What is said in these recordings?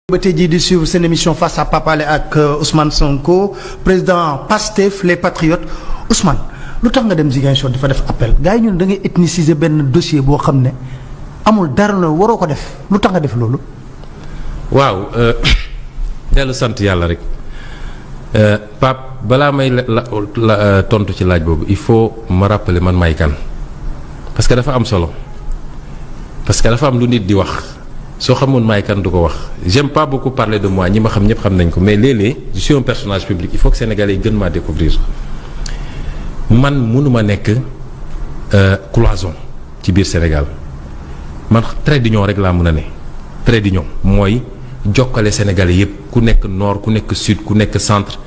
ba tey jii di suivre seen émission face à Pape Alé ak Ousmane Sonko président Pastef les Patriotes Ousmane lu tax nga dem Ziguinchor dafa def appel gars yi ñun da ngay ethniciser benn dossier boo xam ne amul dara la waroo ko def lu tax nga def loolu. waaw dellu sant yàlla rek Pape balaa may la tontu ci laaj boobu il faut ma rappeler man may kan parce que dafa am solo parce que dafa am lu nit di wax. soo xamoon maay kan du ko wax j'aime pas beaucoup parler de moi ñi ma xam ñëpp xam nañ ko mais léeg-léeg je suis un personnage public il faut que Sénégalais yi gën maa découvrir man mënuma nekk cloison ci biir Sénégal man trait d'union rek laa mën a ne trait d'union mooy jokkale Sénégalais yëpp ku nekk nord ku nekk sud ku nekk centre.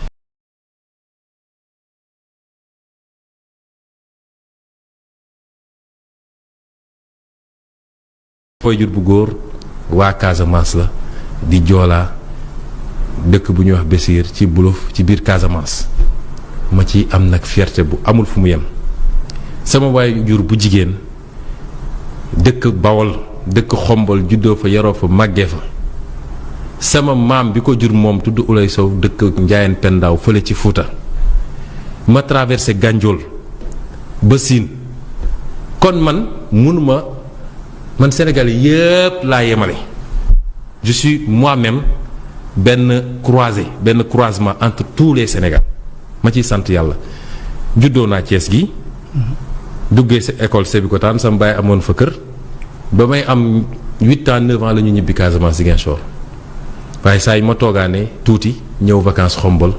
fooy jur bu góor. waa Casamance la di Joola dëkk bu ñuy wax Bessir ci Buluf ci biir Casamance ma ci am nag fierté bu amul fu mu yem sama waajur bu jigéen dëkk Bawol dëkk Xombol juddoo fa yaroo fa màggee fa sama maam bi ko jur moom tudd Ulay Sow dëkk Njaayeen Pendaaw fële ci Fuuta ma traversé Gànjool ba Siin kon man mënuma man Sénégal yëpp laa yemale je suis moi-même benn croisement entre tous les Sénégal ma ciy sant yàlla juddoo naa Thiès gi duggee sa école Sébikotane sama baay amoon fa kër ba may am 8 ans 9 ans la ñu ñibbi Casamance Ziguinchor waaye saa yi ma toogaane tuuti ñëw vacances Xombol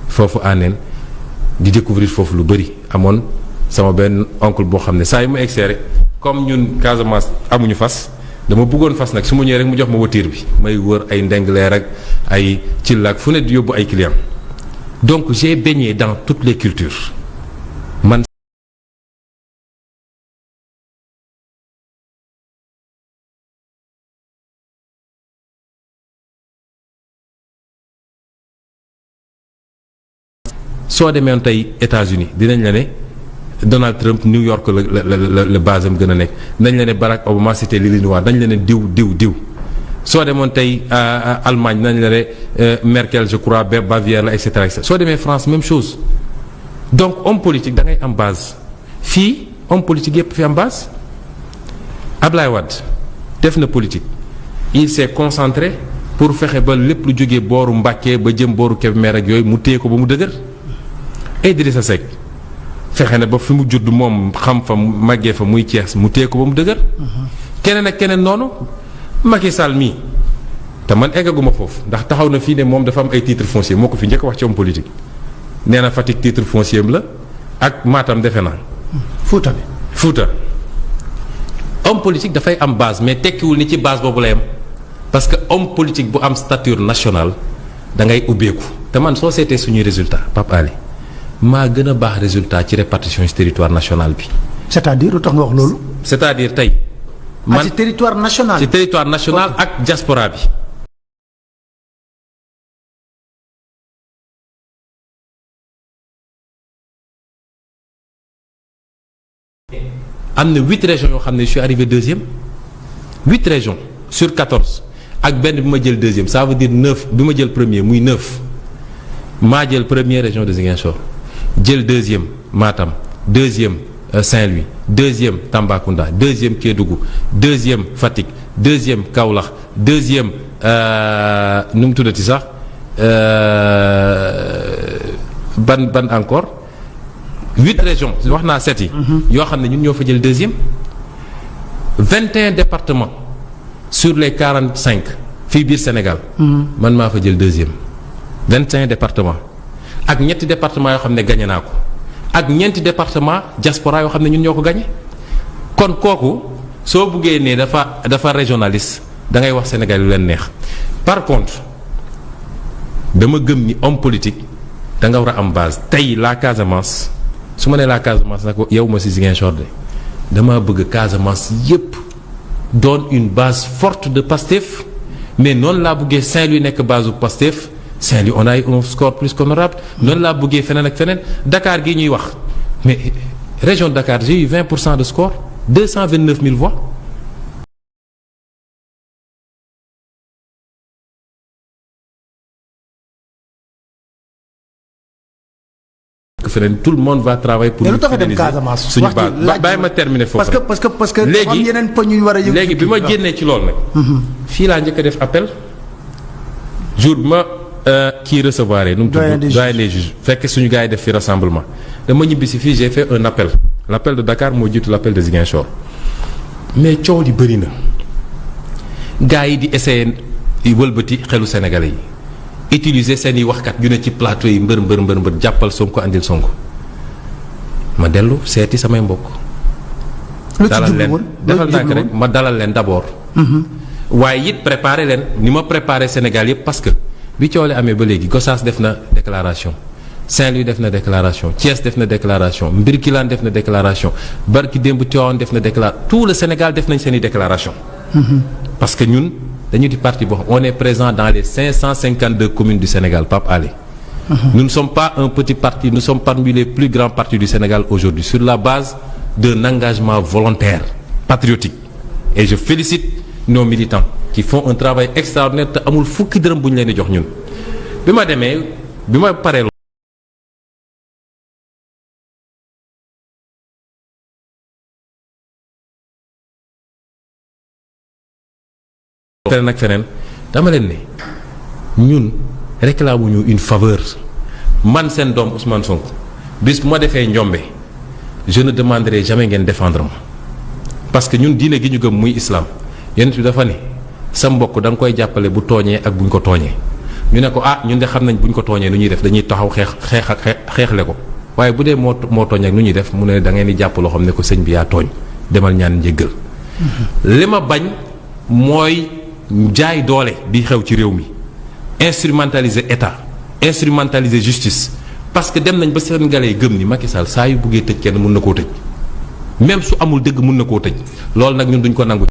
foofu ànneen di découvrir foofu lu bëri amoon sama benn oncle boo xam ne saa yi ma egsee rek comme ñun Casamance amuñu fas dama bëggoon fas nag su ma ñëwee rek mu jox ma voiture bi may wër ay ndengleer ak ay cillaak fu ne di yóbbu ay clients donc j'ai baigné dans toutes les cultures man soo demee tey États-Unis dinañ la ne Donald Trump New York la base am gën a nekk dañ la ne Barack Obama c'était l'Illinois dañ la ne diw soo demoon tey Allemagne dañ la ne Merkel je crois Bavière la et cetera soo demee France même chose donc homme politique da ngay am base fii homme politique yëpp fi am base Ablaye Wade def na politique il s'est concentré pour fexe ba lépp lu jógee booru Mbàkke ba jëm booru Kébémer ak yooyu mu téye ko ba mu dëgër Idrissa Seck fexe na ba fi mu judd moom xam fa màggee fa muy Cees mu téye ko ba mu dëgër. keneen ak keneen noonu Macky Sall mii te man eggaguma foofu ndax taxaw na fii ne moom dafa am ay titre foncier moo ko fi njëkk wax ci homme politique nee na Fatick titre foncier am la ak Matam defe naa. Fuuta bi Fuuta homme politique dafay am base mais tekkiwul ni ci base boobu la yam parce que homme politique bu am stature nationale da ngay ubbeeku te man soo seetee suñuy résultat Pape Alé maa gën a baax résultat ci répartition ci territoire national bi. c'est-à-dire lu tax nga wax loolu. c'est-à-dire tey. man ci territoire national. ci territoire national ak diaspora bi. am na 8 régions yoo xam ne je suis arrivé deuxième 8 régions sur 14 ak benn bi ma jël deuxième ça veut dire 9 bi ma jël premier muy 9 maa jël première région de Ziguinchor. jël deuxième Matam deuxième Saint-Louis deuxième Tambacounda deuxième Kédougou deuxième Fatick deuxième Kaolack deuxième nu mu tuddati sax ban encore 8 régions wax naa 7 yi. yoo xam ne ñun ñoo fa jël deuxième 21 départements sur les 45 fii biir Sénégal. man maa fa jël deuxième 25 départements. ak ñetti département yoo xam ne gagné naa ko ak ñeenti département diaspora yoo xam ne ñun ñoo ko gagné kon kooku soo buggee ne dafa régionaliste da ngay wax Sénégal yu leen neex par contre dama gëm ni homme politique da nga war a am base tey la Casamance su ma nee la Casamance nag yow ma si Ziguinchor de dama bëgg Casamance yépp doon une base forte de Pastef mais noonu laa bëggee Saint-Louis nekk base bu Pastef Saint-Louis on a eu un score plus qu'honorable noonu laa bëggee feneen ak feneen Dakar gi ñuy wax mais région de Dakar j'ai eu 20% de score 229 000 voix feneen tout le monde va travailler pour. lu tax a dem Casamance suñu base bàyyi ma terminer foofu rek. parce que am yeneen poñ yu war a yëngu. léegi bi ma génnee ci loolu nag. fii laa njëkk a def appel jour bi ma kii recevoir nu mu tudd doyen des juges fekk suñu gars yi def fi rassemblement dama ñibbi si fii j'ai fait un appel l'appel de Dakar moo jiitu l'appel de Ziguinchor mais coow li bëri na gars yi di essayer wëlbati xelu Sénégalais yi utiliser seen i waxkat yu ne ci plateau yi mbër jàppal Sonko andil Sonko ma dellu seeti samay mbokk. dalal leen defal ndànk rek ma dalal leen d'abord. waaye it préparer leen ni ma préparer Sénégal yëpp parce que bi coow li amee ba léegi Gossas def na déclaration Saint-Louis def na déclaration Thiès def na déclaration Mbirkilaan def na déclaration barki démb Tivaouane def na déclaration tout le Sénégal def nañ seen i déclaration. parce que ñun dañu di parti boo xam on est présent dans les 552 communes du Sénégal Pape Alé. Nous ne sommes pas un petit parti, nous sommes parmi les plus grands partis du Sénégal aujourd'hui sur la base d'un engagement volontaire, patriotique. Et je félicite nos militants qui font un travail extraordinaire te amul fukki dërëm bu ñu leen di jox ñun. bi ma demee bi ma paree feneen ak feneen dama leen ne ñun réclamuñu une faveur man seen doom Ousmane Sonko bis bu ma defee njombe je ne demanderai jamais ngeen défendre ma parce que ñun diine gi ñu gëm muy islam yonent bi dafa ne sa mbokk da nga koy jàppale bu tooñee ak buñ ko tooñee ñu ne ko ñun de xam nañ buñ ko tooñee nu ñuy def dañuy taxaw xeexle ko waaye bu dee moo tooñ ak nu ñuy def mu ne da ngeen di jàpp loo xam ne ko sëñ bi yaa tooñ demal ñaan njéggal li ma bañ mooy jaay doole bi xew ci réew mi instrumentaliser état instrumentaliser justice parce que dem nañ ba Sénégalais yi gëm ni Macky Sall saa yu buggee tëj kenn mun na koo tëj même su amul dëgg mun na koo tëj loolu nag ñun duñ ko nangu.